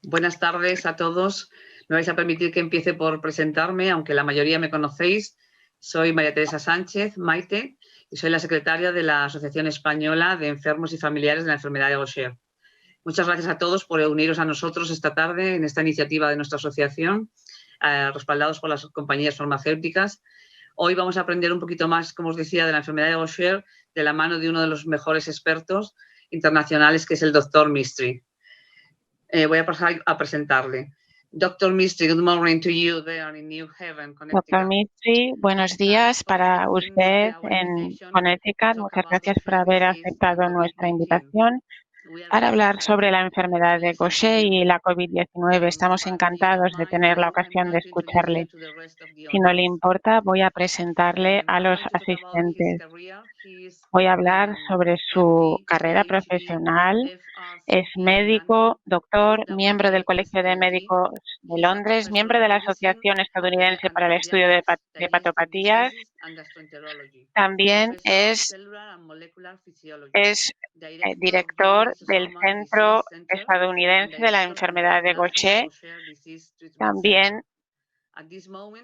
Buenas tardes a todos. Me vais a permitir que empiece por presentarme, aunque la mayoría me conocéis. Soy María Teresa Sánchez, Maite, y soy la secretaria de la Asociación Española de Enfermos y Familiares de la Enfermedad de Gaucher. Muchas gracias a todos por uniros a nosotros esta tarde en esta iniciativa de nuestra asociación, respaldados por las compañías farmacéuticas. Hoy vamos a aprender un poquito más, como os decía, de la enfermedad de Gaucher, de la mano de uno de los mejores expertos internacionales, que es el doctor Mistry. Voy a pasar a presentarle. Dr. Mistry, good morning to you there in New Haven, Doctor Connecticut. Mistry, buenos días para usted en Connecticut. Muchas gracias por haber aceptado nuestra invitación para hablar sobre la enfermedad de Gaucher y la COVID-19. Estamos encantados de tener la ocasión de escucharle. Si no le importa, voy a presentarle a los asistentes. Voy a hablar sobre su carrera profesional. Es médico, doctor, miembro del Colegio de Médicos de Londres, miembro de la Asociación Estadounidense para el Estudio de Hepatopatías. También es director del Centro Estadounidense de la Enfermedad de Gaucher. También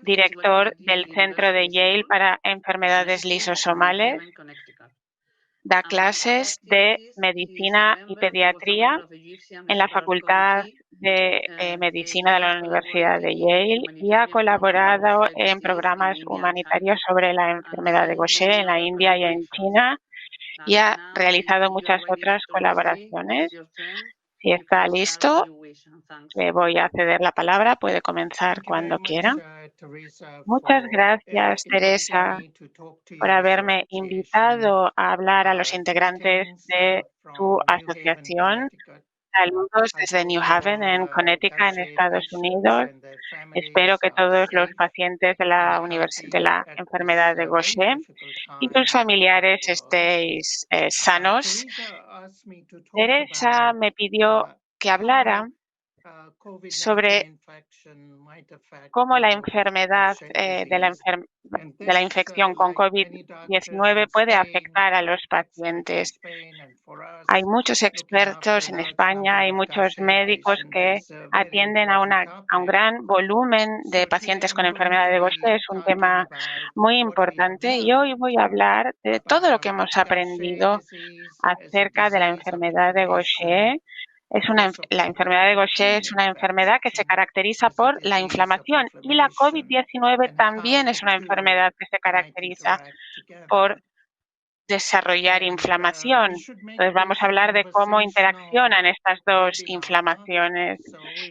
director del Centro de Yale para Enfermedades Lisosomales. Da clases de Medicina y Pediatría en la Facultad de Medicina de la Universidad de Yale y ha colaborado en programas humanitarios sobre la enfermedad de Gaucher en la India y en China y ha realizado muchas otras colaboraciones. Si está listo, le voy a ceder la palabra. Puede comenzar cuando quiera. Muchas gracias, Teresa, por haberme invitado a hablar a los integrantes de tu asociación. Saludos desde New Haven, en Connecticut, en Estados Unidos. Espero que todos los pacientes de la enfermedad de Gaucher y tus familiares estéis sanos. Teresa me pidió que hablara sobre cómo la enfermedad de la infección con COVID-19 puede afectar a los pacientes. Hay muchos expertos en España, hay muchos médicos que atienden a un gran volumen de pacientes con enfermedad de Gaucher. Es un tema muy importante y hoy voy a hablar de todo lo que hemos aprendido acerca de la enfermedad de Gaucher. La enfermedad de Gaucher es una enfermedad que se caracteriza por la inflamación y la COVID-19 también es una enfermedad que se caracteriza por desarrollar inflamación. Entonces vamos a hablar de cómo interaccionan estas dos inflamaciones.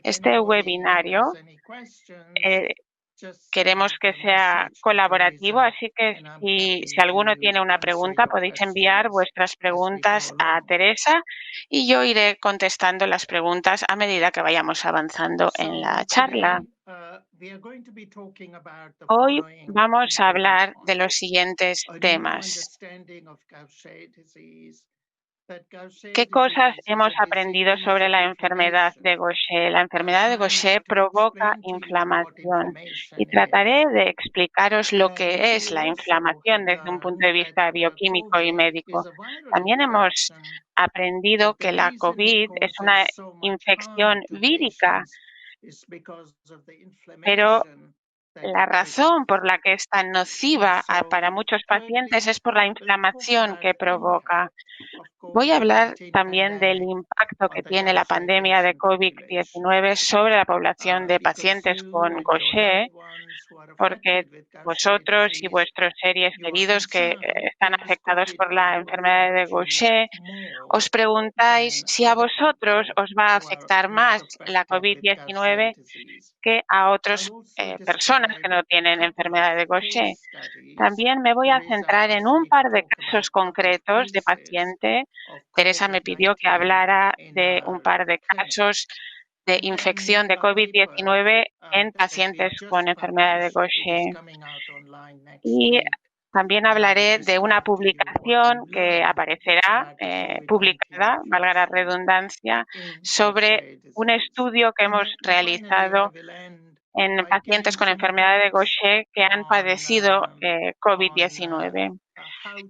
Este webinario queremos que sea colaborativo, así que si alguno tiene una pregunta, podéis enviar vuestras preguntas a Teresa y yo iré contestando las preguntas a medida que vayamos avanzando en la charla. Hoy vamos a hablar de los siguientes temas. ¿Qué cosas hemos aprendido sobre la enfermedad de Gaucher? La enfermedad de Gaucher provoca inflamación y trataré de explicaros lo que es la inflamación desde un punto de vista bioquímico y médico. También hemos aprendido que la COVID es una infección vírica, pero la razón por la que es tan nociva para muchos pacientes es por la inflamación que provoca. Voy a hablar también del impacto que tiene la pandemia de COVID-19 sobre la población de pacientes con Gaucher, porque vosotros y vuestros seres queridos que están afectados por la enfermedad de Gaucher, os preguntáis si a vosotros os va a afectar más la COVID-19 que a otras personas que no tienen enfermedad de Gaucher. También me voy a centrar en un par de casos concretos de paciente. Teresa me pidió que hablara de un par de casos de infección de COVID-19 en pacientes con enfermedad de Gaucher. Y también hablaré de una publicación que aparecerá publicada, valga la redundancia, sobre un estudio que hemos realizado en pacientes con enfermedad de Gaucher que han padecido COVID-19.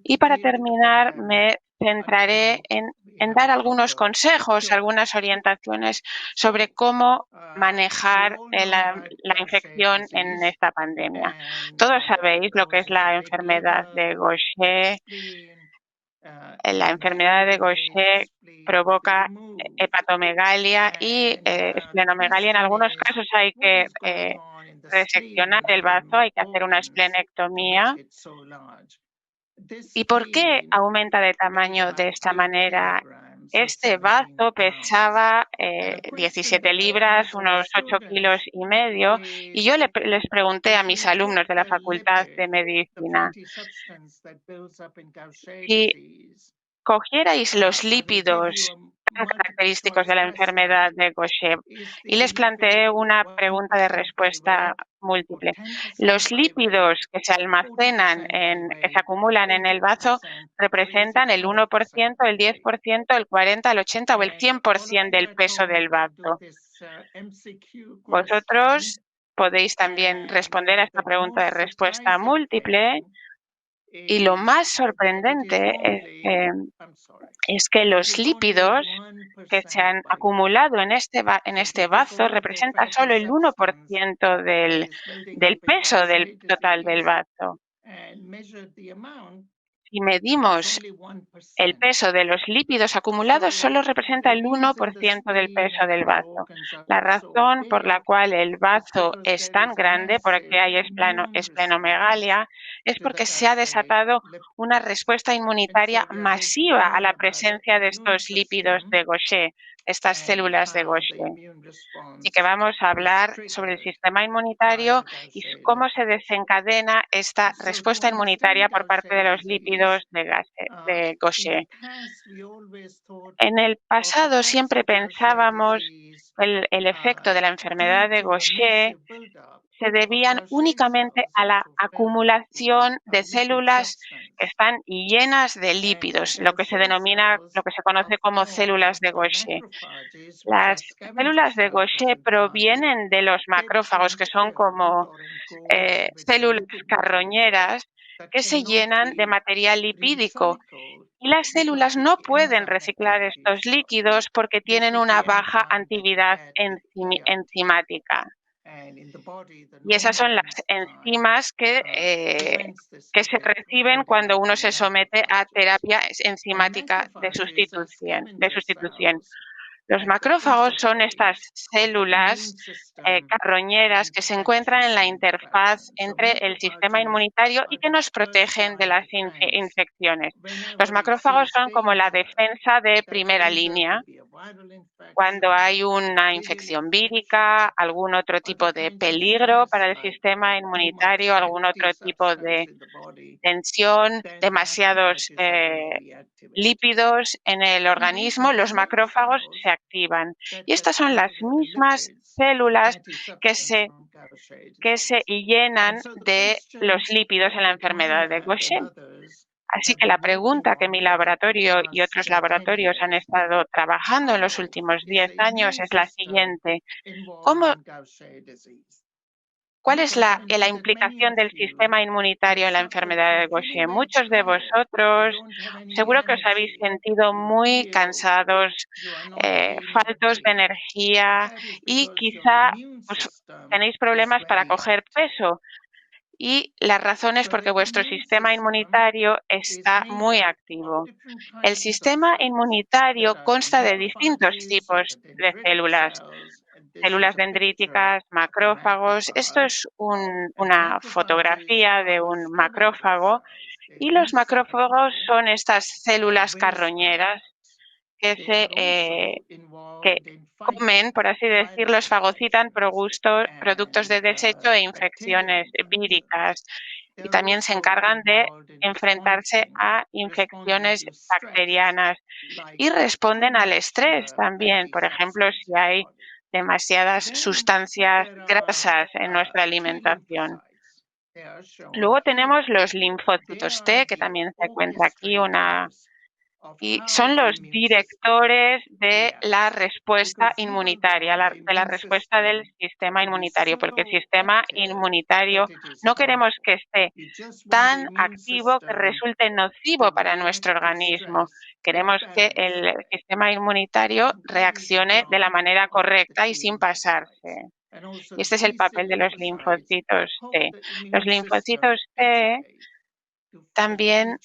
Y para terminar, me centraré en dar algunos consejos, algunas orientaciones sobre cómo manejar la infección en esta pandemia. Todos sabéis lo que es la enfermedad de Gaucher. La enfermedad de Gaucher provoca hepatomegalia y esplenomegalia. En algunos casos hay que reseccionar el bazo, hay que hacer una esplenectomía. ¿Y por qué aumenta de tamaño de esta manera? Este bazo pesaba 17 libras, unos 8,5 kilos, y yo les pregunté a mis alumnos de la Facultad de Medicina, si cogierais los lípidos tan característicos de la enfermedad de Gaucher y les planteé una pregunta de respuesta múltiple. Los lípidos que se almacenan, que se acumulan en el bazo, representan el 1%, el 10%, el 40%, el 80% o el 100% del peso del bazo. Vosotros podéis también responder a esta pregunta de respuesta múltiple y lo más sorprendente es que los lípidos que se han acumulado en este bazo representa solo el 1% del peso del total del bazo. Si medimos el peso de los lípidos acumulados, solo representa el 1% del peso del bazo. La razón por la cual el bazo es tan grande, porque hay esplenomegalia, es porque se ha desatado una respuesta inmunitaria masiva a la presencia de estos lípidos de Gaucher, estas células de Gaucher. Así que vamos a hablar sobre el sistema inmunitario y cómo se desencadena esta respuesta inmunitaria por parte de los lípidos de Gaucher. En el pasado siempre pensábamos que el efecto de la enfermedad de Gaucher se debían únicamente a la acumulación de células que están llenas de lípidos, lo que se conoce como células de Gaucher. Las células de Gaucher provienen de los macrófagos, que son como células carroñeras que se llenan de material lipídico. Y las células no pueden reciclar estos líquidos porque tienen una baja actividad enzimática. Y esas son las enzimas que se reciben cuando uno se somete a terapia enzimática de sustitución. Los macrófagos son estas células carroñeras que se encuentran en la interfaz entre el sistema inmunitario y que nos protegen de las infecciones. Los macrófagos son como la defensa de primera línea cuando hay una infección vírica, algún otro tipo de peligro para el sistema inmunitario, algún otro tipo de tensión, demasiados lípidos en el organismo, los macrófagos se activan. Y estas son las mismas células que se llenan de los lípidos en la enfermedad de Gaucher. Así que la pregunta que mi laboratorio y otros laboratorios han estado trabajando en los últimos 10 años es la siguiente. ¿Cuál es la implicación del sistema inmunitario en la enfermedad de Gaucher? Muchos de vosotros seguro que os habéis sentido muy cansados, faltos de energía y quizá tenéis problemas para coger peso. Y la razón es porque vuestro sistema inmunitario está muy activo. El sistema inmunitario consta de distintos tipos de células dendríticas, macrófagos. Esto es una fotografía de un macrófago y los macrófagos son estas células carroñeras que comen, por así decirlo, fagocitan productos de desecho e infecciones víricas y también se encargan de enfrentarse a infecciones bacterianas y responden al estrés también, por ejemplo, si hay demasiadas sustancias grasas en nuestra alimentación. Luego tenemos los linfocitos T, que también se encuentra aquí una y son los directores de la respuesta inmunitaria, de la respuesta del sistema inmunitario, porque el sistema inmunitario no queremos que esté tan activo que resulte nocivo para nuestro organismo. Queremos que el sistema inmunitario reaccione de la manera correcta y sin pasarse. Y este es el papel de los linfocitos T. Los linfocitos T también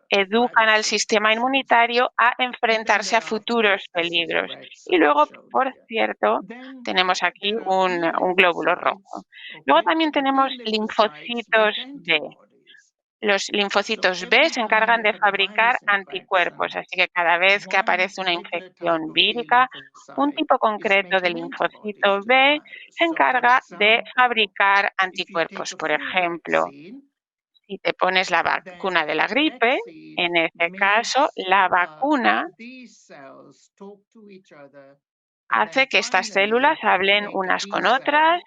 educan al sistema inmunitario a enfrentarse a futuros peligros. Y luego, por cierto, tenemos aquí un glóbulo rojo. Luego también tenemos linfocitos B. Los linfocitos B se encargan de fabricar anticuerpos, así que cada vez que aparece una infección vírica, un tipo concreto de linfocito B se encarga de fabricar anticuerpos. Por ejemplo, si te pones la vacuna de la gripe, en este caso, la vacuna hace que estas células hablen unas con otras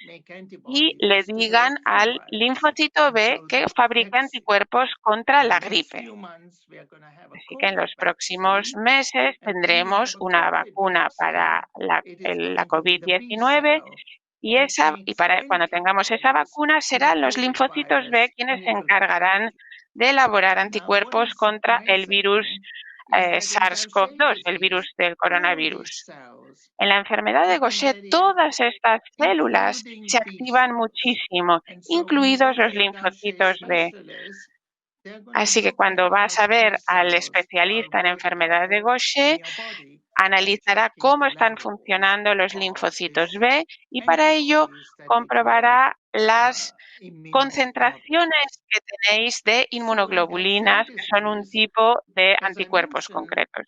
y le digan al linfocito B que fabrica anticuerpos contra la gripe. Así que en los próximos meses tendremos una vacuna para la COVID-19 y para cuando tengamos esa vacuna serán los linfocitos B quienes se encargarán de elaborar anticuerpos contra el virus SARS-CoV-2, el virus del coronavirus. En la enfermedad de Gaucher, todas estas células se activan muchísimo, incluidos los linfocitos B. Así que cuando vas a ver al especialista en enfermedad de Gaucher, analizará cómo están funcionando los linfocitos B y para ello comprobará las concentraciones que tenéis de inmunoglobulinas, que son un tipo de anticuerpos concretos.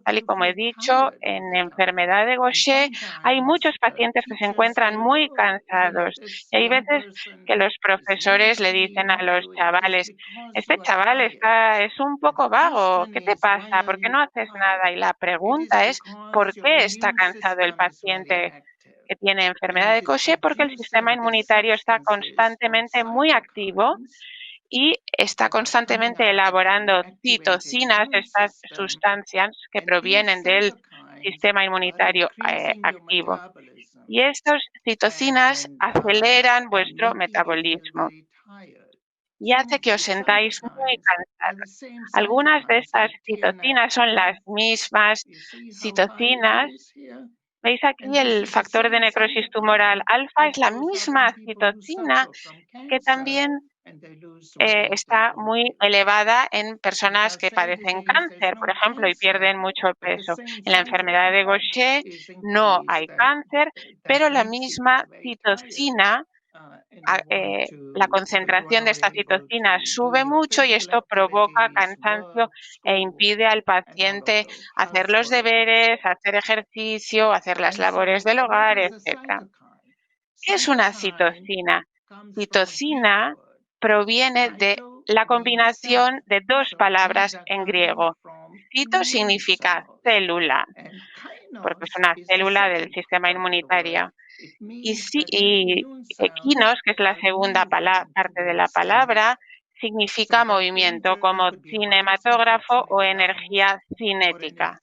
Tal y como he dicho, en enfermedad de Gaucher hay muchos pacientes que se encuentran muy cansados y hay veces que los profesores le dicen a los chavales, este chaval es un poco vago, ¿qué te pasa? ¿Por qué no haces nada? Y la pregunta es, ¿por qué está cansado el paciente que tiene enfermedad de Gaucher? Porque el sistema inmunitario está constantemente muy activo y está constantemente elaborando citocinas, estas sustancias que provienen del sistema inmunitario activo. Y estas citocinas aceleran vuestro metabolismo y hace que os sentáis muy cansados. Algunas de estas citocinas son las mismas citocinas. ¿Veis aquí el factor de necrosis tumoral alfa? Es la misma citocina que también está muy elevada en personas que padecen cáncer, por ejemplo, y pierden mucho peso. En la enfermedad de Gaucher no hay cáncer, pero la misma citocina, la concentración de esta citocina sube mucho y esto provoca cansancio e impide al paciente hacer los deberes, hacer ejercicio, hacer las labores del hogar, etc. ¿Qué es una citocina? Citocina proviene de la combinación de dos palabras en griego. Cito significa célula, porque es una célula del sistema inmunitario. Y kinos, que es la segunda parte de la palabra, significa movimiento, como cinematógrafo o energía cinética.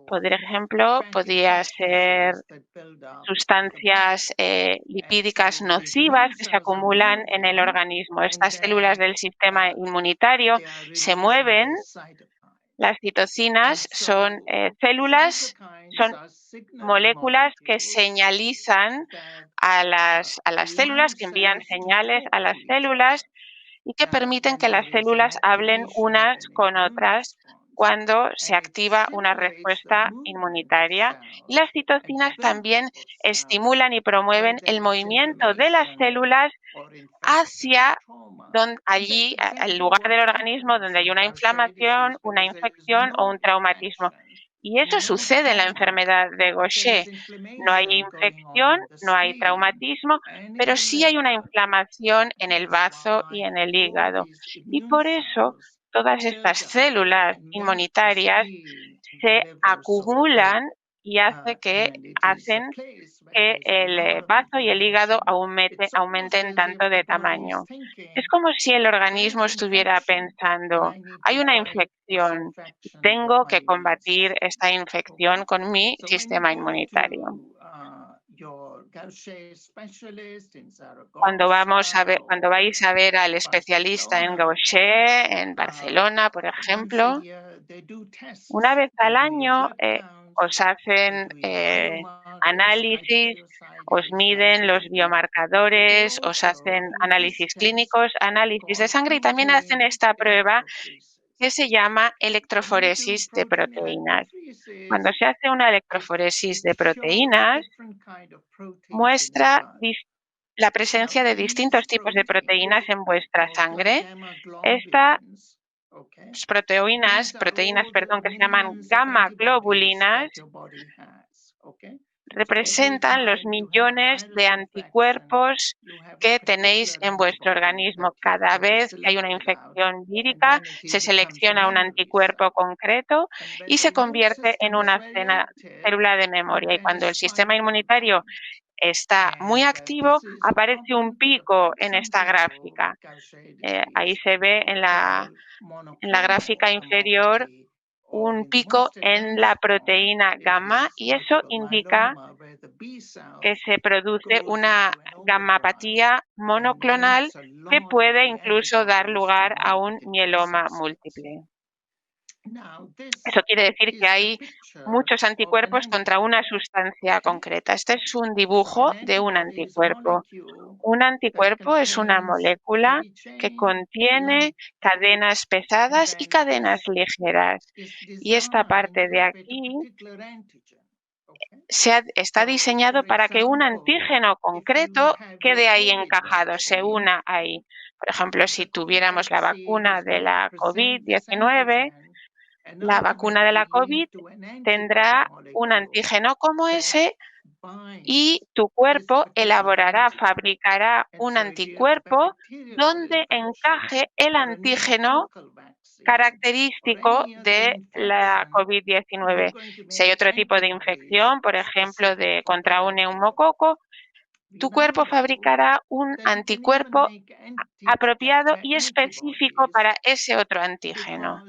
Por ejemplo, podría ser sustancias lipídicas nocivas que se acumulan en el organismo. Estas células del sistema inmunitario se mueven. Las citocinas son son moléculas que señalizan a las células, que envían señales a las células y que permiten que las células hablen unas con otras cuando se activa una respuesta inmunitaria. Y las citocinas también estimulan y promueven el movimiento de las células hacia allí, al lugar del organismo donde hay una inflamación, una infección o un traumatismo. Y eso sucede en la enfermedad de Gaucher. No hay infección, no hay traumatismo, pero sí hay una inflamación en el bazo y en el hígado. Y por eso todas estas células inmunitarias se acumulan y hacen que el bazo y el hígado aumenten tanto de tamaño. Es como si el organismo estuviera pensando, hay una infección, tengo que combatir esta infección con mi sistema inmunitario. Cuando vais a ver al especialista en Gaucher, en Barcelona, por ejemplo, una vez al año os hacen análisis, os miden los biomarcadores, os hacen análisis clínicos, análisis de sangre y también hacen esta prueba que se llama electroforesis de proteínas. Cuando se hace una electroforesis de proteínas, muestra la presencia de distintos tipos de proteínas en vuestra sangre. Estas proteínas, que se llaman gamma globulinas, representan los millones de anticuerpos que tenéis en vuestro organismo. Cada vez que hay una infección vírica, se selecciona un anticuerpo concreto y se convierte en una célula de memoria. Y cuando el sistema inmunitario está muy activo, aparece un pico en esta gráfica. Ahí se ve en la gráfica inferior un pico en la proteína gamma y eso indica que se produce una gammapatía monoclonal que puede incluso dar lugar a un mieloma múltiple. Eso quiere decir que hay muchos anticuerpos contra una sustancia concreta. Este es un dibujo de un anticuerpo. Un anticuerpo es una molécula que contiene cadenas pesadas y cadenas ligeras. Y esta parte de aquí está diseñado para que un antígeno concreto quede ahí encajado, se una ahí. Por ejemplo, si tuviéramos la vacuna de la COVID-19, la vacuna de la COVID tendrá un antígeno como ese y tu cuerpo fabricará un anticuerpo donde encaje el antígeno característico de la COVID-19. Si hay otro tipo de infección, por ejemplo, contra un neumococo, tu cuerpo fabricará un anticuerpo apropiado y específico para ese otro antígeno.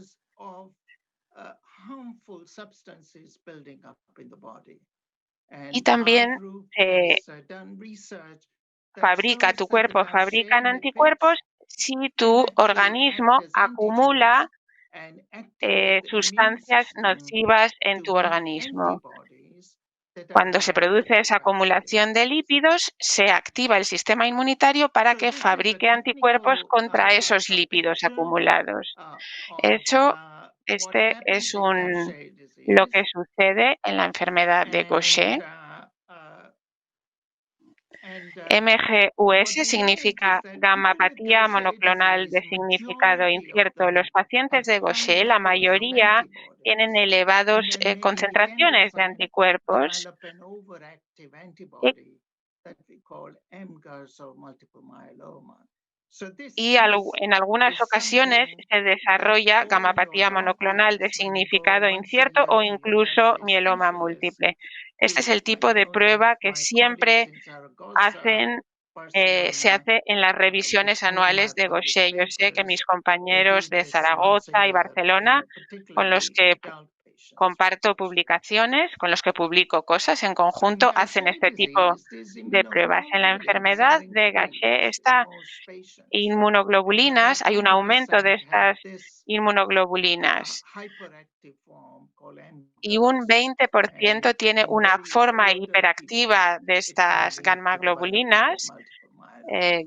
Y también tu cuerpo fabrica anticuerpos si tu organismo acumula sustancias nocivas en tu organismo. Cuando se produce esa acumulación de lípidos, se activa el sistema inmunitario para que fabrique anticuerpos contra esos lípidos acumulados. Este es lo que sucede en la enfermedad de Gaucher. MGUS significa gammapatía monoclonal de significado incierto. Los pacientes de Gaucher, la mayoría, tienen elevadas concentraciones de anticuerpos y en algunas ocasiones se desarrolla gammapatía monoclonal de significado incierto o incluso mieloma múltiple. Este es el tipo de prueba que siempre se hace en las revisiones anuales de Gaucher. Yo sé que mis compañeros de Zaragoza y Barcelona, con los que comparto publicaciones, con los que publico cosas en conjunto, hacen este tipo de pruebas. En la enfermedad de Gaucher, estas inmunoglobulinas, hay un aumento de estas inmunoglobulinas y un 20% tiene una forma hiperactiva de estas gammaglobulinas,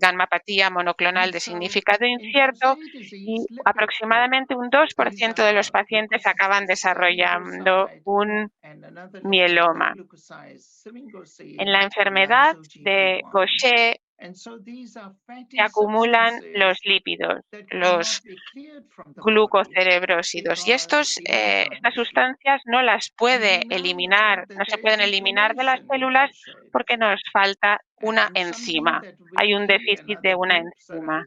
gammapatía monoclonal de significado incierto, y aproximadamente un 2% de los pacientes acaban desarrollando un mieloma. En la enfermedad de Gaucher se acumulan los lípidos, los glucocerebrósidos, y estas sustancias no se pueden eliminar de las células porque nos falta una enzima. Hay un déficit de una enzima.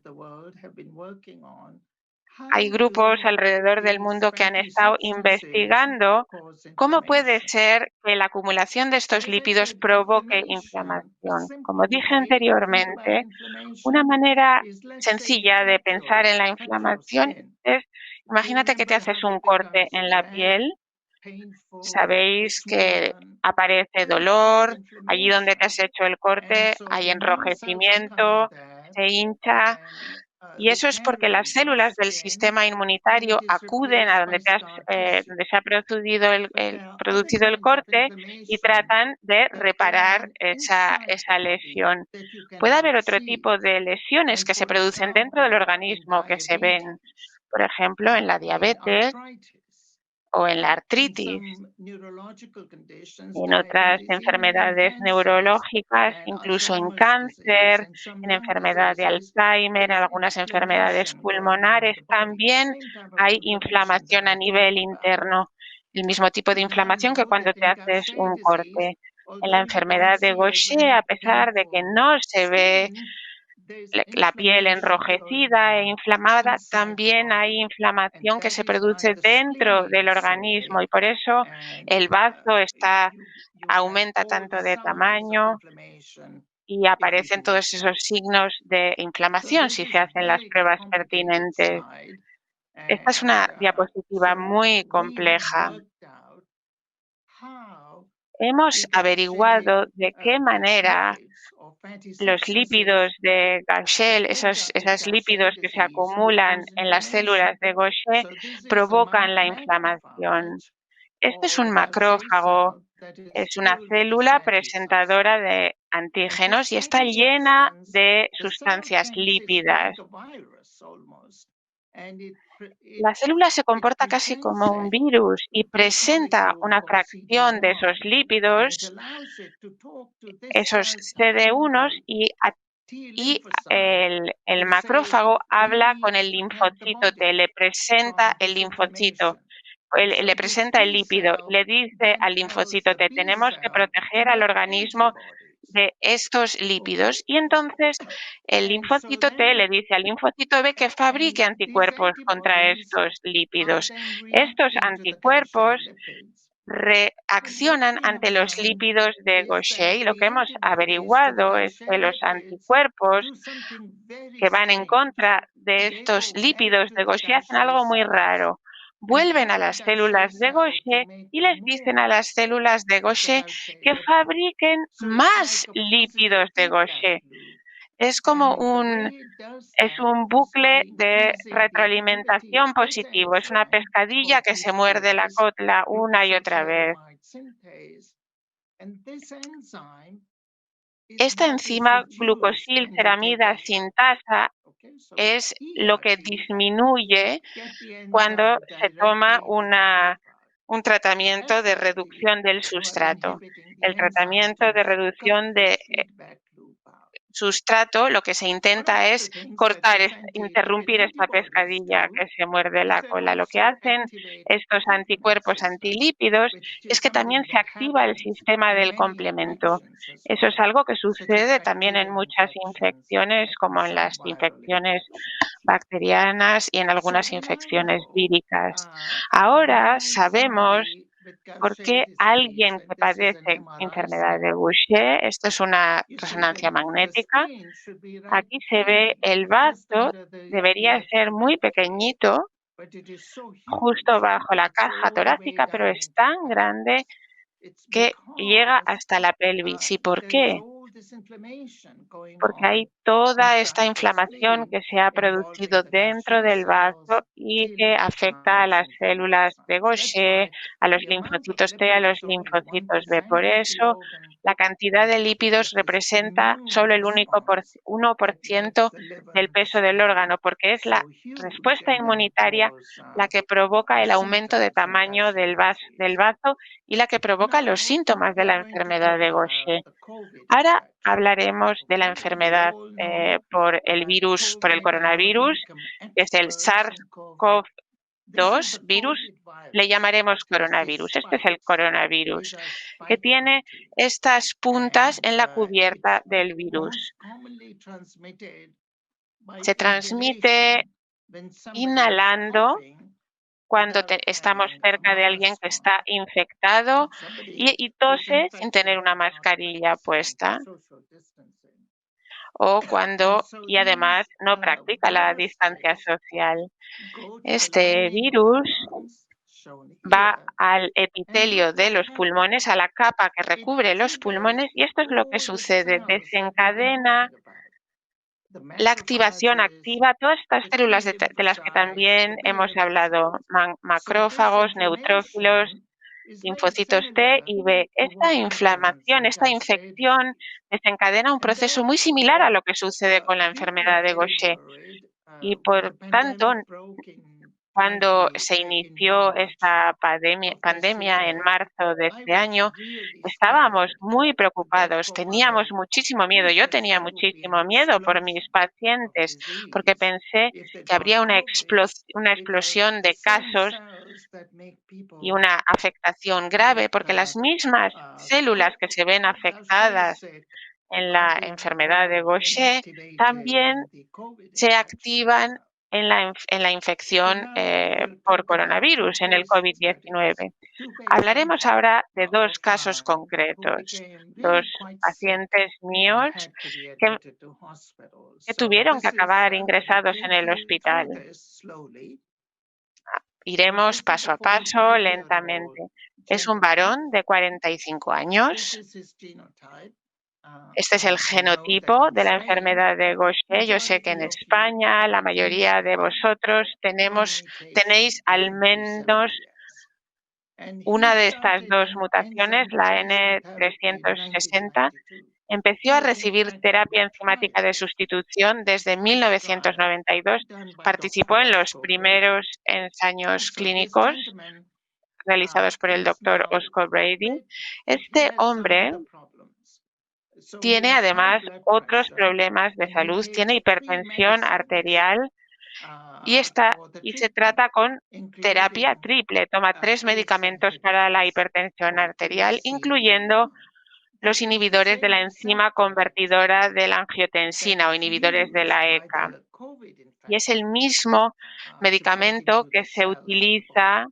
Hay grupos alrededor del mundo que han estado investigando cómo puede ser que la acumulación de estos lípidos provoque inflamación. Como dije anteriormente, una manera sencilla de pensar en la inflamación es, imagínate que te haces un corte en la piel. Sabéis que aparece dolor, allí donde te has hecho el corte hay enrojecimiento, se hincha, y eso es porque las células del sistema inmunitario acuden a donde donde se ha producido el corte y tratan de reparar esa lesión. Puede haber otro tipo de lesiones que se producen dentro del organismo que se ven, por ejemplo, en la diabetes o en la artritis, en otras enfermedades neurológicas, incluso en cáncer, en enfermedad de Alzheimer, en algunas enfermedades pulmonares. También hay inflamación a nivel interno, el mismo tipo de inflamación que cuando te haces un corte. En la enfermedad de Gaucher, a pesar de que no se ve la piel enrojecida e inflamada, también hay inflamación que se produce dentro del organismo y por eso el bazo aumenta tanto de tamaño y aparecen todos esos signos de inflamación si se hacen las pruebas pertinentes. Esta es una diapositiva muy compleja. Hemos averiguado de qué manera los lípidos de Gaucher, esos lípidos que se acumulan en las células de Gaucher, provocan la inflamación. Este es un macrófago, es una célula presentadora de antígenos y está llena de sustancias lípidas. La célula se comporta casi como un virus y presenta una fracción de esos lípidos, esos CD1, y el macrófago habla con el linfocito T, le presenta el linfocito, le presenta el lípido, le dice al linfocito T, tenemos que proteger al organismo de estos lípidos. Y entonces el linfocito T le dice al linfocito B que fabrique anticuerpos contra estos lípidos. Estos anticuerpos reaccionan ante los lípidos de Gaucher y lo que hemos averiguado es que los anticuerpos que van en contra de estos lípidos de Gaucher hacen algo muy raro. Vuelven a las células de Gaucher y les dicen a las células de Gaucher que fabriquen más lípidos de Gaucher. Es como es un bucle de retroalimentación positivo, es una pescadilla que se muerde la cola una y otra vez. Esta enzima glucosilceramida sintasa es lo que disminuye cuando se toma un tratamiento de reducción del sustrato. El tratamiento de reducción de sustrato, lo que se intenta es interrumpir esta pescadilla que se muerde la cola. Lo que hacen estos anticuerpos antilípidos es que también se activa el sistema del complemento. Eso es algo que sucede también en muchas infecciones, como en las infecciones bacterianas y en algunas infecciones víricas. Ahora sabemos por qué alguien que padece enfermedad de Gaucher, esto es una resonancia magnética, aquí se ve el vaso, debería ser muy pequeñito, justo bajo la caja torácica, pero es tan grande que llega hasta la pelvis. ¿Y por qué? Porque hay toda esta inflamación que se ha producido dentro del vaso y que afecta a las células de Gaucher, a los linfocitos T, a los linfocitos B. Por eso, la cantidad de lípidos representa solo el 1% del peso del órgano, porque es la respuesta inmunitaria la que provoca el aumento de tamaño del vaso y la que provoca los síntomas de la enfermedad de Gaucher. Ahora hablaremos de la enfermedad por el coronavirus, que es el SARS-CoV-2 virus, le llamaremos coronavirus. Este es el coronavirus, que tiene estas puntas en la cubierta del virus. Se transmite inhalando cuando estamos cerca de alguien que está infectado y tose sin tener una mascarilla puesta y además no practica la distancia social. Este virus va al epitelio de los pulmones, a la capa que recubre los pulmones, y esto es lo que sucede. Desencadena la activación activa, todas estas células de las que también hemos hablado, macrófagos, neutrófilos, linfocitos T y B. Esta inflamación, esta infección desencadena un proceso muy similar a lo que sucede con la enfermedad de Gaucher. Y por tanto, cuando se inició esta pandemia en marzo de este año, estábamos muy preocupados, teníamos muchísimo miedo. Yo tenía muchísimo miedo por mis pacientes porque pensé que habría una explosión de casos y una afectación grave, porque las mismas células que se ven afectadas en la enfermedad de Gaucher también se activan en la infección por coronavirus, en el COVID-19. Hablaremos ahora de dos casos concretos, dos pacientes míos que tuvieron que acabar ingresados en el hospital. Iremos paso a paso, lentamente. Es un varón de 45 años. Este es el genotipo de la enfermedad de Gaucher. Yo sé que en España la mayoría de vosotros tenéis al menos una de estas dos mutaciones, la N360. Empezó a recibir terapia enzimática de sustitución desde 1992. Participó en los primeros ensayos clínicos realizados por el doctor Oscar Brady. Este hombre tiene además otros problemas de salud, tiene hipertensión arterial y se trata con terapia triple. Toma 3 medicamentos para la hipertensión arterial, incluyendo los inhibidores de la enzima convertidora de la angiotensina o inhibidores de la ECA. Y es el mismo medicamento que se utiliza.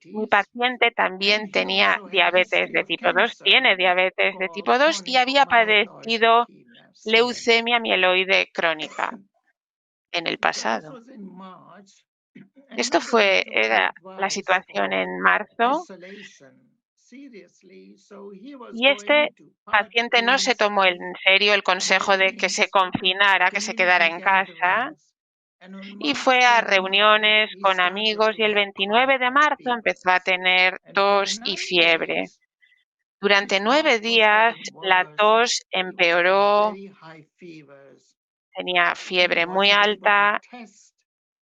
Mi paciente también tenía diabetes de tipo 2, tiene diabetes de tipo 2 y había padecido leucemia mieloide crónica en el pasado. Esto era la situación en marzo y este paciente no se tomó en serio el consejo de que se confinara, que se quedara en casa y fue a reuniones con amigos y el 29 de marzo empezó a tener tos y fiebre. Durante 9 días la tos empeoró, tenía fiebre muy alta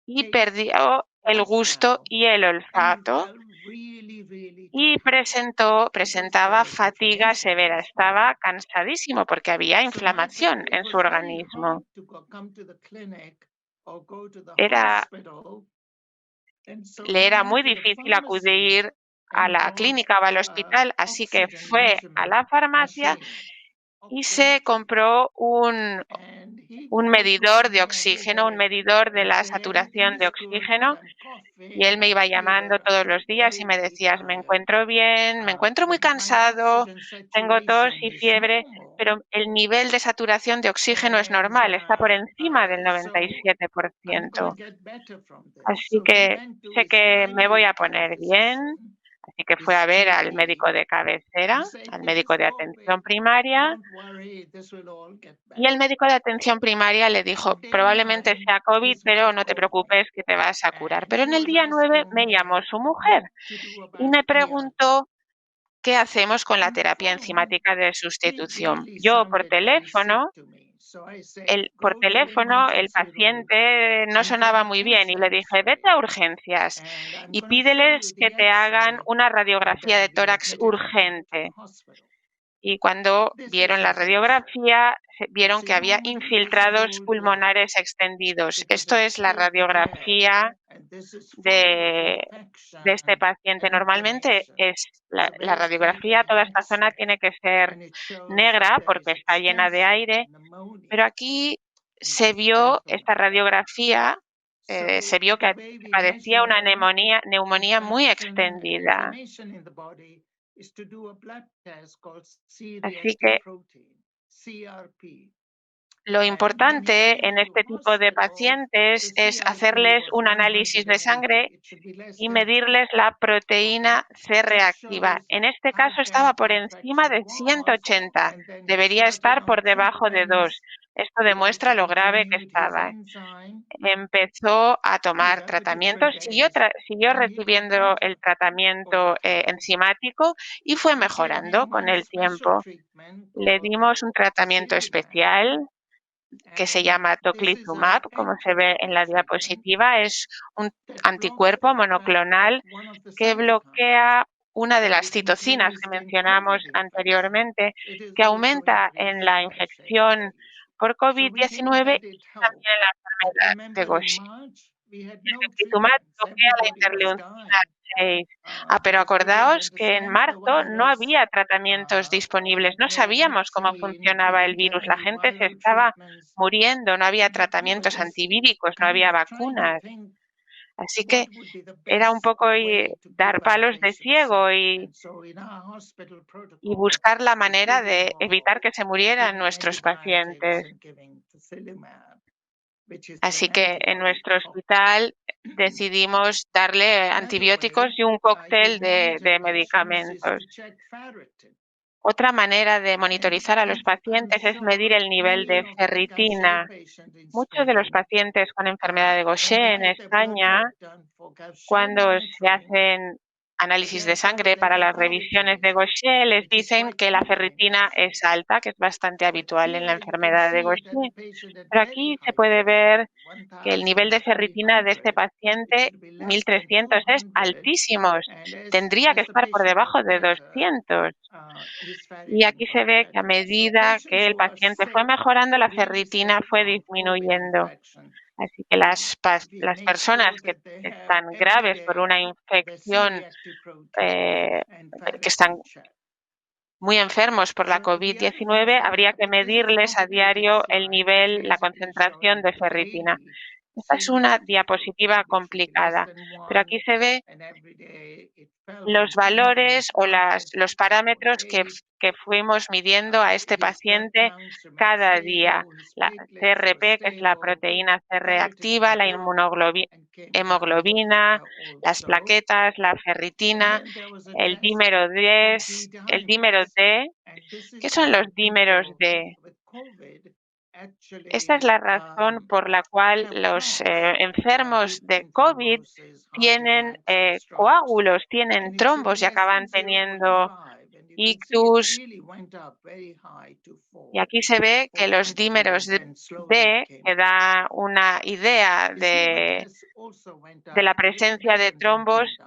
y perdió el gusto y el olfato y presentaba fatiga severa. Estaba cansadísimo porque había inflamación en su organismo. Le era muy difícil acudir a la clínica o al hospital, así que fue a la farmacia y se compró un medidor de oxígeno, un medidor de la saturación de oxígeno, y él me iba llamando todos los días y me decía: me encuentro bien, me encuentro muy cansado, tengo tos y fiebre, pero el nivel de saturación de oxígeno es normal, está por encima del 97%. Así que sé que me voy a poner bien, así que fue a ver al médico de cabecera, al médico de atención primaria, y el médico de atención primaria le dijo: probablemente sea COVID, pero no te preocupes que te vas a curar. Pero en el día 9 me llamó su mujer y me preguntó qué hacemos con la terapia enzimática de sustitución. Yo por teléfono, el paciente no sonaba muy bien y le dije: vete a urgencias y pídeles que te hagan una radiografía de tórax urgente. Y cuando vieron la radiografía, vieron que había infiltrados pulmonares extendidos. Esto es la radiografía de este paciente. Normalmente es la radiografía, toda esta zona tiene que ser negra porque está llena de aire, pero aquí se vio esta radiografía, se vio que padecía una neumonía muy extendida. Así que lo importante en este tipo de pacientes es hacerles un análisis de sangre y medirles la proteína C reactiva. En este caso estaba por encima de 180, debería estar por debajo de 2. Esto demuestra lo grave que estaba. Empezó a tomar tratamientos, siguió recibiendo el tratamiento enzimático y fue mejorando con el tiempo. Le dimos un tratamiento especial que se llama tocilizumab, como se ve en la diapositiva. Es un anticuerpo monoclonal que bloquea una de las citocinas que mencionamos anteriormente, que aumenta en la infección por COVID-19 y también en la enfermedad de Gaucher. El tocilizumab bloquea la interleucina 6. Pero acordaos que en marzo no había tratamientos disponibles, no sabíamos cómo funcionaba el virus, la gente se estaba muriendo, no había tratamientos antivíricos, no había vacunas. Así que era un poco dar palos de ciego y buscar la manera de evitar que se murieran nuestros pacientes. Así que en nuestro hospital decidimos darle antibióticos y un cóctel de medicamentos. Otra manera de monitorizar a los pacientes es medir el nivel de ferritina. Muchos de los pacientes con enfermedad de Gaucher en España, cuando se hacen análisis de sangre para las revisiones de Gaucher, les dicen que la ferritina es alta, que es bastante habitual en la enfermedad de Gaucher. Pero aquí se puede ver que el nivel de ferritina de este paciente, 1.300, es altísimo. Tendría que estar por debajo de 200. Y aquí se ve que a medida que el paciente fue mejorando, la ferritina fue disminuyendo. Así que las personas que están graves por una infección, que están muy enfermos por la COVID-19, habría que medirles a diario el nivel, la concentración de ferritina. Esta es una diapositiva complicada, pero aquí se ve los valores o los parámetros que fuimos midiendo a este paciente cada día. La CRP, que es la proteína C reactiva, la hemoglobina, las plaquetas, la ferritina, el dímero D. ¿Qué son los dímeros D? Esta es la razón por la cual los enfermos de COVID tienen coágulos, tienen trombos y acaban teniendo ictus. Y aquí se ve que los dímeros D, que da una idea de la presencia de trombos,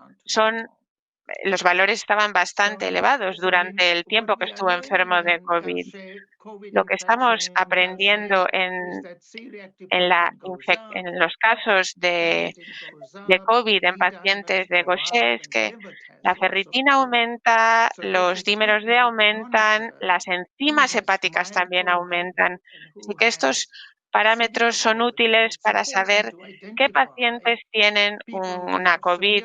los valores estaban bastante elevados durante el tiempo que estuvo enfermo de COVID. Lo que estamos aprendiendo en los casos de COVID en pacientes de Gaucher es que la ferritina aumenta, los dímeros D aumentan, las enzimas hepáticas también aumentan. Así que estos parámetros son útiles para saber qué pacientes tienen una COVID,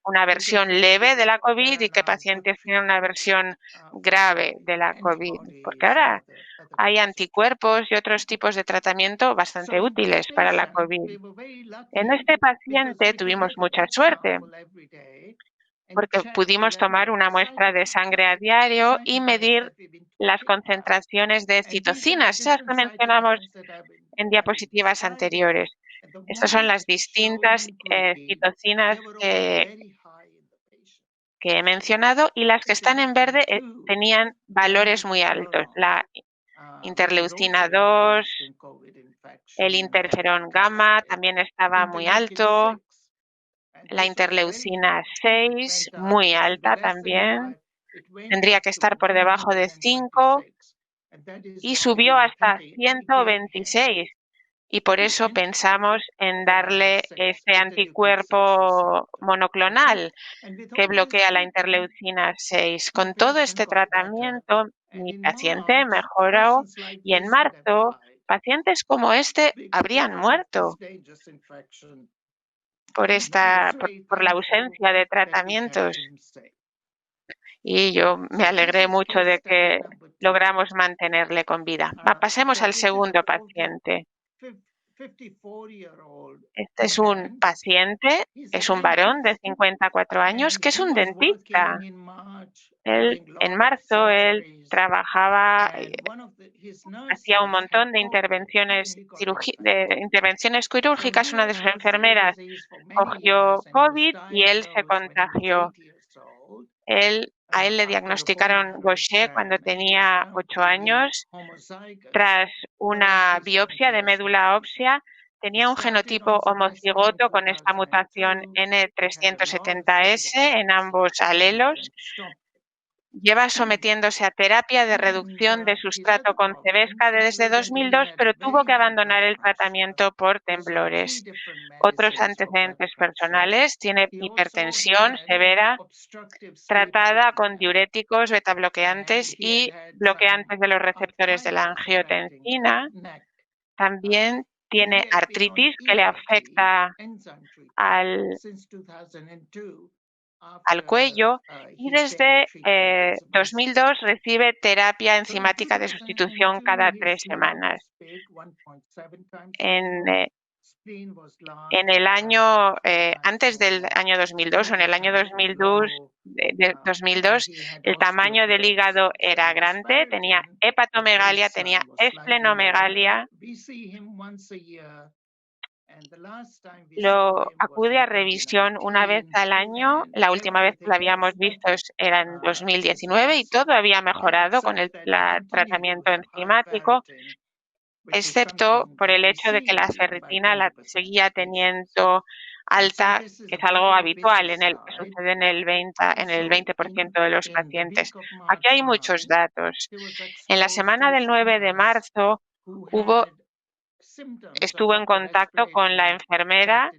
una versión leve de la COVID y qué pacientes tienen una versión grave de la COVID. Porque ahora hay anticuerpos y otros tipos de tratamiento bastante útiles para la COVID. En este paciente tuvimos mucha suerte porque pudimos tomar una muestra de sangre a diario y medir las concentraciones de citocinas, esas que mencionamos en diapositivas anteriores. Estas son las distintas citocinas que he mencionado, y las que están en verde tenían valores muy altos. La interleucina 2, el interferón gamma también estaba muy alto, la interleucina 6 muy alta también, tendría que estar por debajo de 5 y subió hasta 126. Y por eso pensamos en darle este anticuerpo monoclonal que bloquea la interleucina 6. Con todo este tratamiento, mi paciente mejoró y en marzo pacientes como este habrían muerto por la ausencia de tratamientos. Y yo me alegré mucho de que logramos mantenerle con vida. Pasemos al segundo paciente. Este es un paciente, es un varón de 54 años que es un dentista. En marzo, él trabajaba, hacía un montón de intervenciones quirúrgicas. Una de sus enfermeras cogió COVID y él se contagió. A él le diagnosticaron Gaucher cuando tenía 8 años. Tras una biopsia de médula ósea, tenía un genotipo homocigoto con esta mutación N370S en ambos alelos. Lleva sometiéndose a terapia de reducción de sustrato con Cebesca desde 2002, pero tuvo que abandonar el tratamiento por temblores. Otros antecedentes personales: tiene hipertensión severa tratada con diuréticos, betabloqueantes y bloqueantes de los receptores de la angiotensina. También tiene artritis que le afecta al cuello, y desde 2002 recibe terapia enzimática de sustitución cada 3 semanas. En el año antes del año 2002, o en el año 2002, el tamaño del hígado era grande, tenía hepatomegalia, tenía esplenomegalia. Acude a revisión una vez al año. La última vez que la habíamos visto era en 2019 y todo había mejorado con el tratamiento enzimático, excepto por el hecho de que la ferritina la seguía teniendo alta, que es algo habitual que sucede en el 20% de los pacientes. Aquí hay muchos datos. En la semana del 9 de marzo estuvo en contacto con la enfermera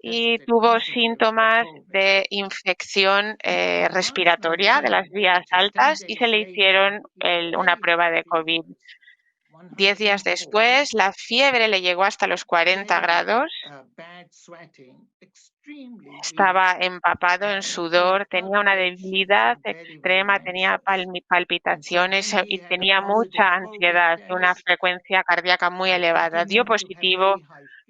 y tuvo síntomas de infección respiratoria de las vías altas y se le hicieron una prueba de COVID. 10 días después, la fiebre le llegó hasta los 40 grados. Estaba empapado en sudor, tenía una debilidad extrema, tenía palpitaciones y tenía mucha ansiedad, una frecuencia cardíaca muy elevada. Dio positivo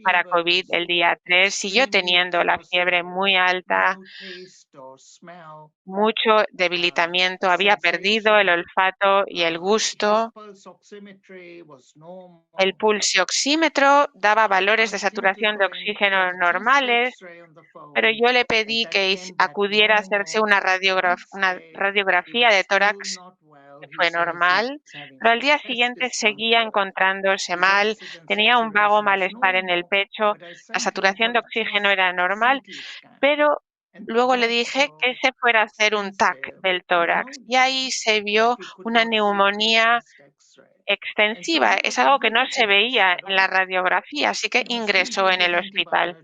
para COVID el día 3, siguió teniendo la fiebre muy alta, mucho debilitamiento, había perdido el olfato y el gusto. El pulsioxímetro daba valores de saturación de oxígeno normales, pero yo le pedí que acudiera a hacerse una radiografía de tórax, que fue normal, pero al día siguiente seguía encontrándose mal, tenía un vago malestar en el pecho, la saturación de oxígeno era normal, pero luego le dije que se fuera a hacer un TAC del tórax y ahí se vio una neumonía extensiva. Es algo que no se veía en la radiografía, así que ingresó en el hospital.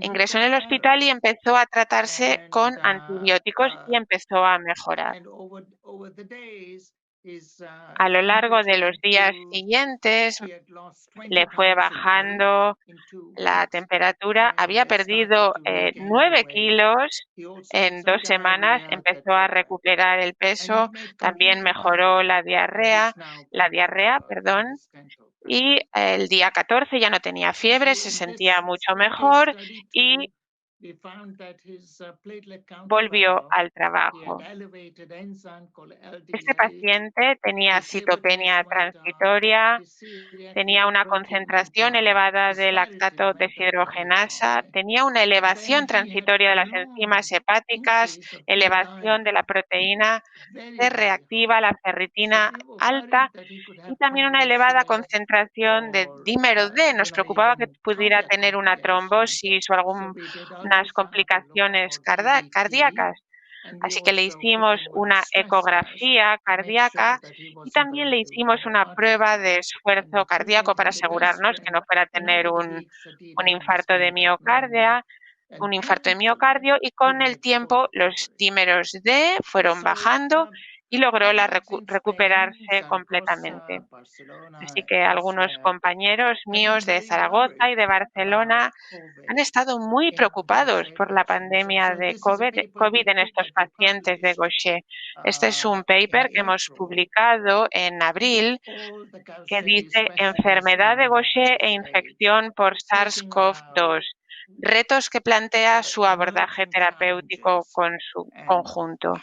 Ingresó en el hospital y empezó a tratarse con antibióticos y empezó a mejorar. A lo largo de los días siguientes le fue bajando la temperatura, había perdido 9 kilos en 2 semanas, empezó a recuperar el peso, también mejoró la diarrea, perdón, y el día 14 ya no tenía fiebre, se sentía mucho mejor y volvió al trabajo. Este paciente tenía citopenia transitoria, tenía una concentración elevada de lactato deshidrogenasa, tenía una elevación transitoria de las enzimas hepáticas, elevación de la proteína C reactiva, la ferritina alta y también una elevada concentración de dímero D. Nos preocupaba que pudiera tener una trombosis o algunas complicaciones cardíacas. Así que le hicimos una ecografía cardíaca y también le hicimos una prueba de esfuerzo cardíaco para asegurarnos que no fuera a tener un infarto de miocardio, y con el tiempo los dímeros D fueron bajando y logró recuperarse completamente. Así que algunos compañeros míos de Zaragoza y de Barcelona han estado muy preocupados por la pandemia de COVID en estos pacientes de Gaucher. Este es un paper que hemos publicado en abril que dice enfermedad de Gaucher e infección por SARS-CoV-2, retos que plantea su abordaje terapéutico con su conjunto.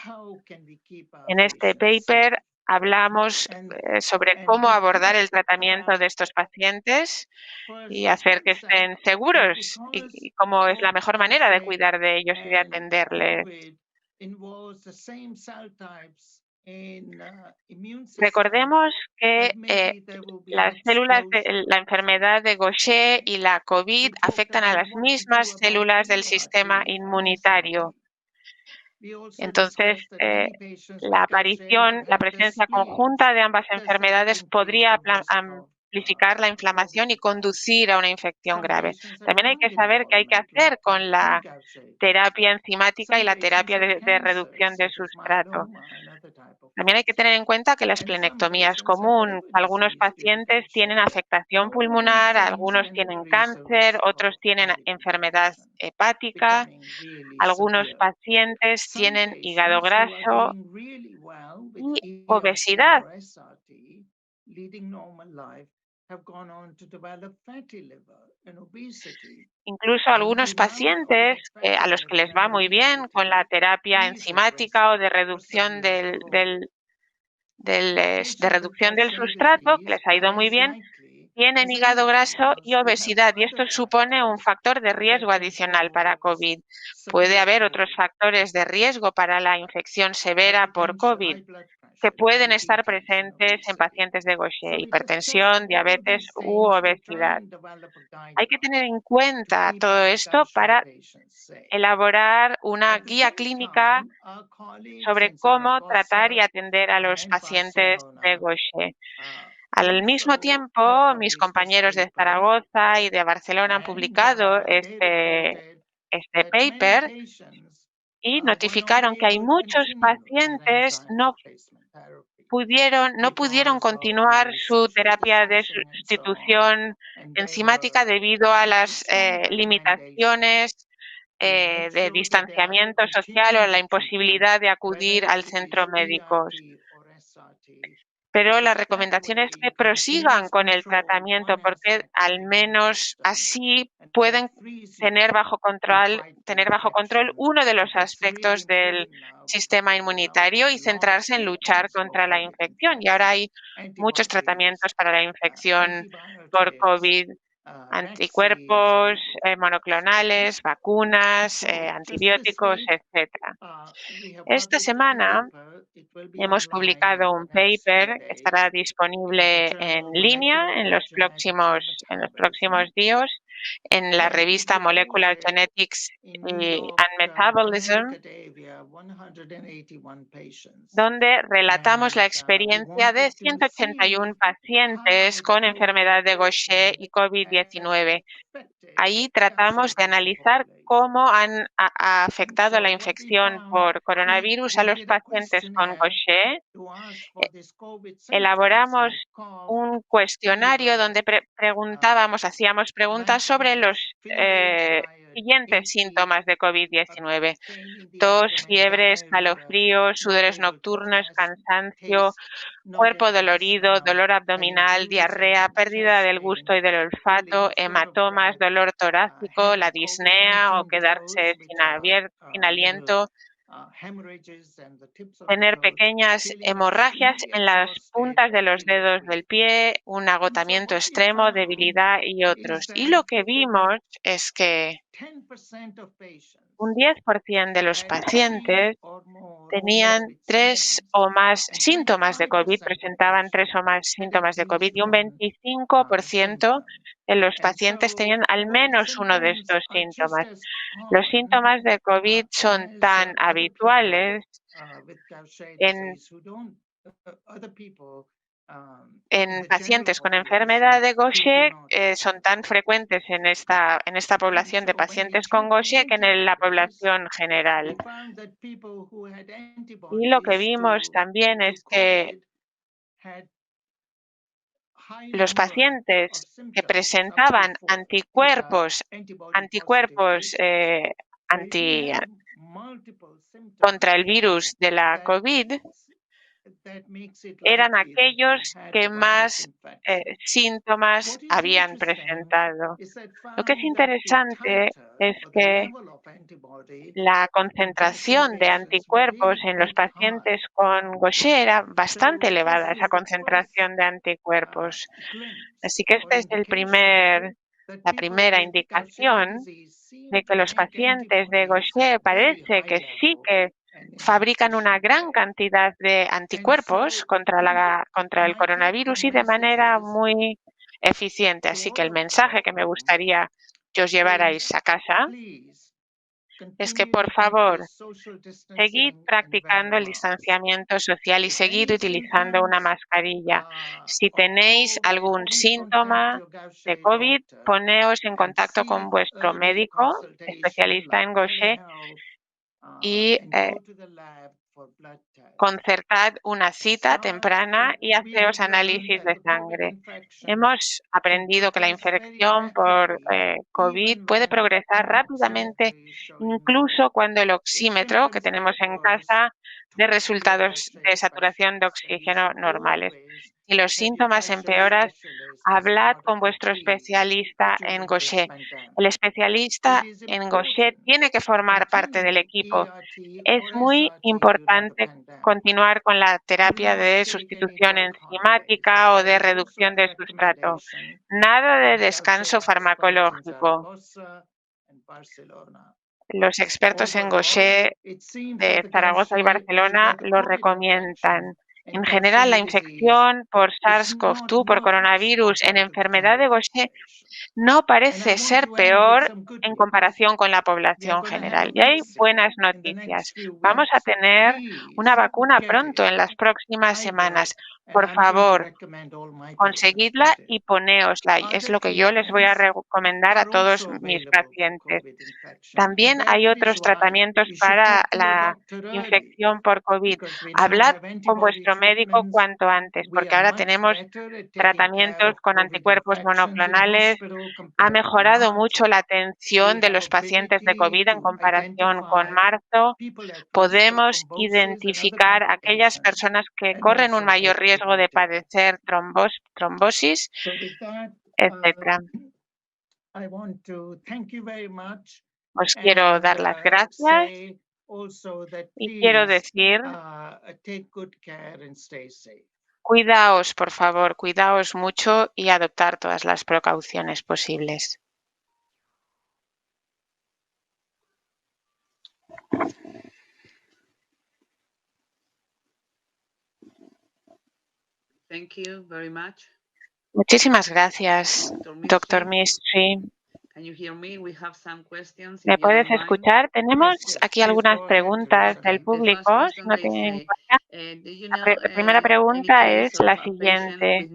En este paper hablamos sobre cómo abordar el tratamiento de estos pacientes y hacer que estén seguros y cómo es la mejor manera de cuidar de ellos y de atenderles. Recordemos que las células de la enfermedad de Gaucher y la COVID afectan a las mismas células del sistema inmunitario. Entonces, la presencia conjunta de ambas enfermedades podría amplificar la inflamación y conducir a una infección grave. También hay que saber qué hay que hacer con la terapia enzimática y la terapia de reducción de sustrato. También hay que tener en cuenta que la esplenectomía es común. Algunos pacientes tienen afectación pulmonar, algunos tienen cáncer, otros tienen enfermedad hepática, algunos pacientes tienen hígado graso y obesidad. Incluso algunos pacientes a los que les va muy bien con la terapia enzimática o de reducción de reducción del sustrato, que les ha ido muy bien, tienen hígado graso y obesidad, y esto supone un factor de riesgo adicional para COVID. Puede haber otros factores de riesgo para la infección severa por COVID que pueden estar presentes en pacientes de Gaucher, hipertensión, diabetes u obesidad. Hay que tener en cuenta todo esto para elaborar una guía clínica sobre cómo tratar y atender a los pacientes de Gaucher. Al mismo tiempo, mis compañeros de Zaragoza y de Barcelona han publicado este paper y notificaron que hay muchos pacientes no pudieron continuar su terapia de sustitución enzimática debido a las limitaciones de distanciamiento social o la imposibilidad de acudir al centro médico. Pero la recomendación es que prosigan con el tratamiento porque al menos así pueden tener bajo control uno de los aspectos del sistema inmunitario y centrarse en luchar contra la infección. Y ahora hay muchos tratamientos para la infección por COVID, anticuerpos monoclonales, vacunas, antibióticos, etcétera. Esta semana hemos publicado un paper que estará disponible en línea en los próximos días en la revista Molecular Genetics and Metabolism, donde relatamos la experiencia de 181 pacientes con enfermedad de Gaucher y COVID-19. Ahí tratamos de analizar cómo ha afectado la infección por coronavirus a los pacientes con Gaucher. Elaboramos un cuestionario donde hacíamos preguntas sobre los siguientes síntomas de COVID-19: tos, fiebre, escalofríos, sudores nocturnos, cansancio, cuerpo dolorido, dolor abdominal, diarrea, pérdida del gusto y del olfato, hematomas, dolor torácico, la disnea o quedarse sin aliento, tener pequeñas hemorragias en las puntas de los dedos del pie, un agotamiento extremo, debilidad y otros. Y lo que vimos es que un 10% de los pacientes tenían 3 o más síntomas de COVID, presentaban 3 o más síntomas de COVID, y un 25% de los pacientes tenían al menos uno de estos síntomas. Los síntomas de COVID son tan habituales en en pacientes con enfermedad de Gaucher son tan frecuentes en esta población de pacientes con Gaucher que en la población general. Y lo que vimos también es que los pacientes que presentaban anticuerpos contra el virus de la COVID eran aquellos que más síntomas habían presentado. Lo que es interesante es que la concentración de anticuerpos en los pacientes con Gaucher era bastante elevada, esa concentración de anticuerpos. Así que esta es la primera indicación de que los pacientes de Gaucher parece que sí que fabrican una gran cantidad de anticuerpos contra el coronavirus y de manera muy eficiente. Así que el mensaje que me gustaría que os llevarais a casa es que, por favor, seguid practicando el distanciamiento social y seguid utilizando una mascarilla. Si tenéis algún síntoma de COVID, poneos en contacto con vuestro médico, especialista en Gaucher, y concertad una cita temprana y haceos análisis de sangre. Hemos aprendido que la infección por COVID puede progresar rápidamente, incluso cuando el oxímetro que tenemos en casa dé resultados de saturación de oxígeno normales. Si los síntomas empeoran, hablad con vuestro especialista en Gaucher. El especialista en Gaucher tiene que formar parte del equipo. Es muy importante continuar con la terapia de sustitución enzimática o de reducción de sustrato. Nada de descanso farmacológico. Los expertos en Gaucher de Zaragoza y Barcelona lo recomiendan. En general, la infección por SARS-CoV-2, por coronavirus, en enfermedad de Gaucher no parece ser peor en comparación con la población general. Y hay buenas noticias. Vamos a tener una vacuna pronto, en las próximas semanas. Por favor, conseguidla y ponéosla. Es lo que yo les voy a recomendar a todos mis pacientes. También hay otros tratamientos para la infección por COVID. Hablad con vuestro médico cuanto antes, porque ahora tenemos tratamientos con anticuerpos monoclonales. Ha mejorado mucho la atención de los pacientes de COVID en comparación con marzo. Podemos identificar aquellas personas que corren un mayor riesgo de padecer trombosis, etcétera. Os quiero dar las gracias y quiero decir, cuidaos, por favor, cuidaos mucho y adoptar todas las precauciones posibles. Thank you very much. Muchísimas gracias, Dr. Mistry. Can you hear me? We have some questions ¿Me in your puedes mind. escuchar? Tenemos aquí algunas preguntas del público, si no te importa. La primera pregunta es la siguiente.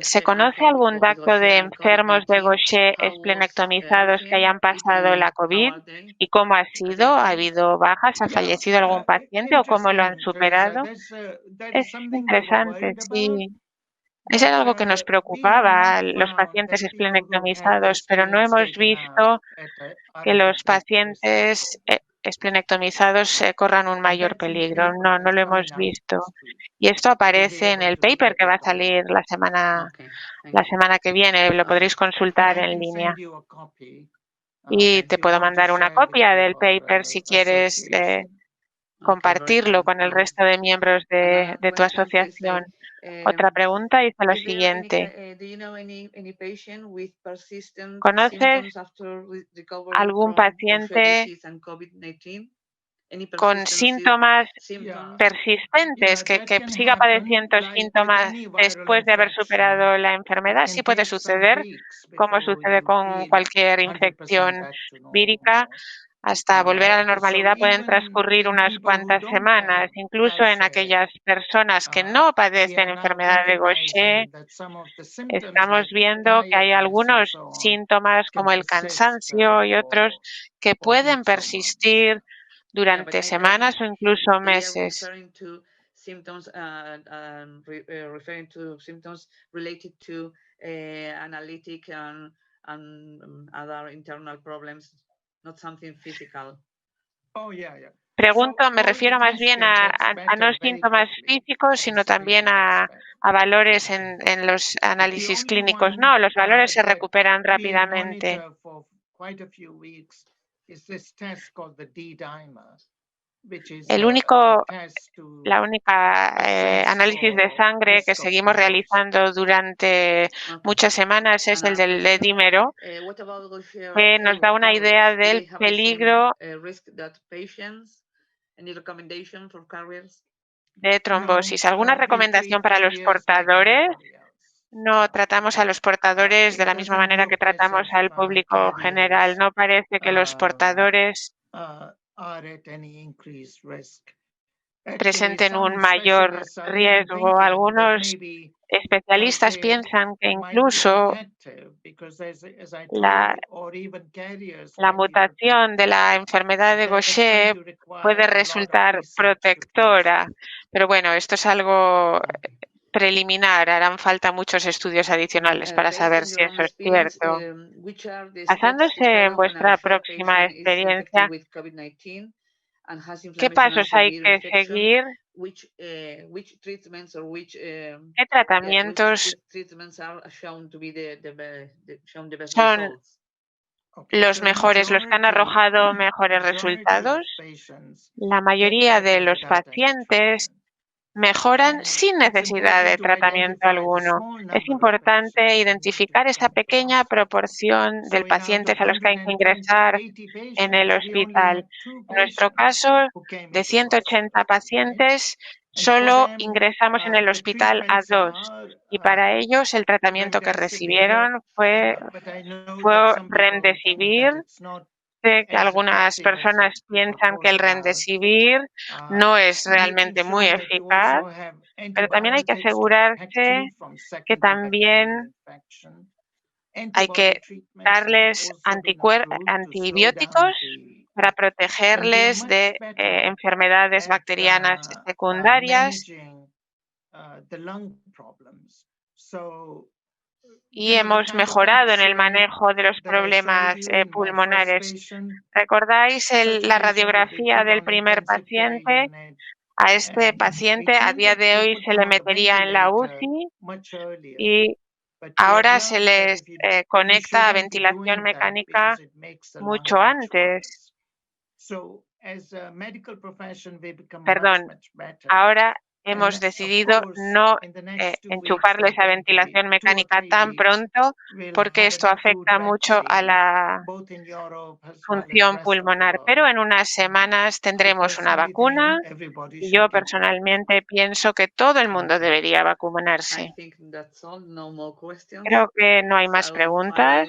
¿Se conoce algún dato de enfermos de Gaucher esplenectomizados que hayan pasado la COVID? ¿Y cómo ha sido? ¿Ha habido bajas? ¿Ha fallecido algún paciente o cómo lo han superado? Es interesante, sí. Eso era algo que nos preocupaba, los pacientes esplenectomizados, pero no hemos visto que los pacientes esplenectomizados corran un mayor peligro. No lo hemos visto. Y esto aparece en el paper que va a salir la semana que viene. Lo podréis consultar en línea. Y te puedo mandar una copia del paper si quieres compartirlo con el resto de miembros de tu asociación. Otra pregunta dice lo siguiente. ¿Conoces algún paciente con síntomas persistentes que siga padeciendo síntomas después de haber superado la enfermedad? Sí puede suceder, como sucede con cualquier infección vírica. Hasta volver a la normalidad pueden transcurrir unas cuantas semanas. Incluso en aquellas personas que no padecen enfermedad de Gaucher, estamos viendo que hay algunos síntomas como el cansancio y otros que pueden persistir Yeah, but durante semanas o incluso they are meses. referring to symptoms, referring to symptoms related to analytic and other internal problems, not something physical. Pregunto, me refiero más bien a no síntomas físicos, sino también a valores en los análisis clínicos. No, los valores se recuperan rápidamente. El único, la única análisis de sangre que seguimos realizando durante Okay. muchas semanas es el del dímero, What about Gaucher que nos da una idea carriers? Do they del have the same peligro risk that patients? Any recommendation for carriers? de trombosis. ¿Alguna recomendación para los portadores? No tratamos a los portadores de la misma manera que tratamos al público general. No parece que los portadores presenten un mayor riesgo. Algunos especialistas piensan que incluso la mutación de la enfermedad de Gaucher puede resultar protectora, pero bueno, esto es algo preliminar. Harán falta muchos estudios adicionales para Based saber on si your own eso es experience, cierto. which are the steps to Basándose en follow when a vuestra referred próxima patient is infected experiencia, with COVID-19 and has ¿qué inflammation and pasos hay severe que infection? seguir? Which treatments or which ¿Qué tratamientos treatments are shown to be shown the best son results? los mejores, los que han arrojado mejores resultados? La mayoría de los pacientes mejoran sin necesidad de tratamiento alguno. Es importante identificar esa pequeña proporción de pacientes a los que hay que ingresar en el hospital. En nuestro caso, de 180 pacientes, solo ingresamos en el hospital a 2 y para ellos el tratamiento que recibieron fue Remdesivir. Sé que algunas personas piensan que el Remdesivir no es realmente muy eficaz, pero también hay que asegurarse que también hay que darles antibióticos para protegerles de enfermedades bacterianas secundarias. Y hemos mejorado en el manejo de los problemas pulmonares. ¿Recordáis la radiografía del primer paciente? A este paciente a día de hoy se le metería en la UCI y ahora se les conecta a ventilación mecánica mucho antes. Perdón, ahora hemos decidido no enchufarles a ventilación mecánica tan pronto porque esto afecta mucho a la función pulmonar. Pero en unas semanas tendremos una vacuna y yo personalmente pienso que todo el mundo debería vacunarse. Creo que no hay más preguntas.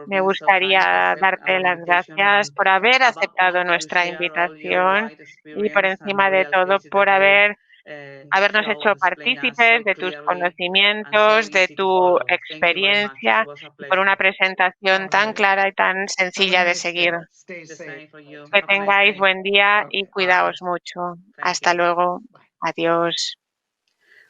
Me gustaría darte las gracias por haber aceptado nuestra invitación y por encima de todo por habernos hecho partícipes de tus conocimientos, de tu experiencia y por una presentación tan clara y tan sencilla de seguir. Que tengáis buen día y cuidaos mucho. Hasta luego. Adiós.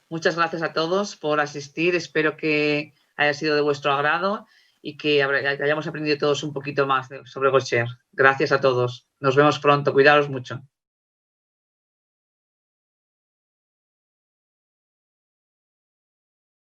Muchas gracias a todos por asistir. Espero que haya sido de vuestro agrado y que hayamos aprendido todos un poquito más sobre Gaucher. Gracias a todos. Nos vemos pronto. Cuidaos mucho.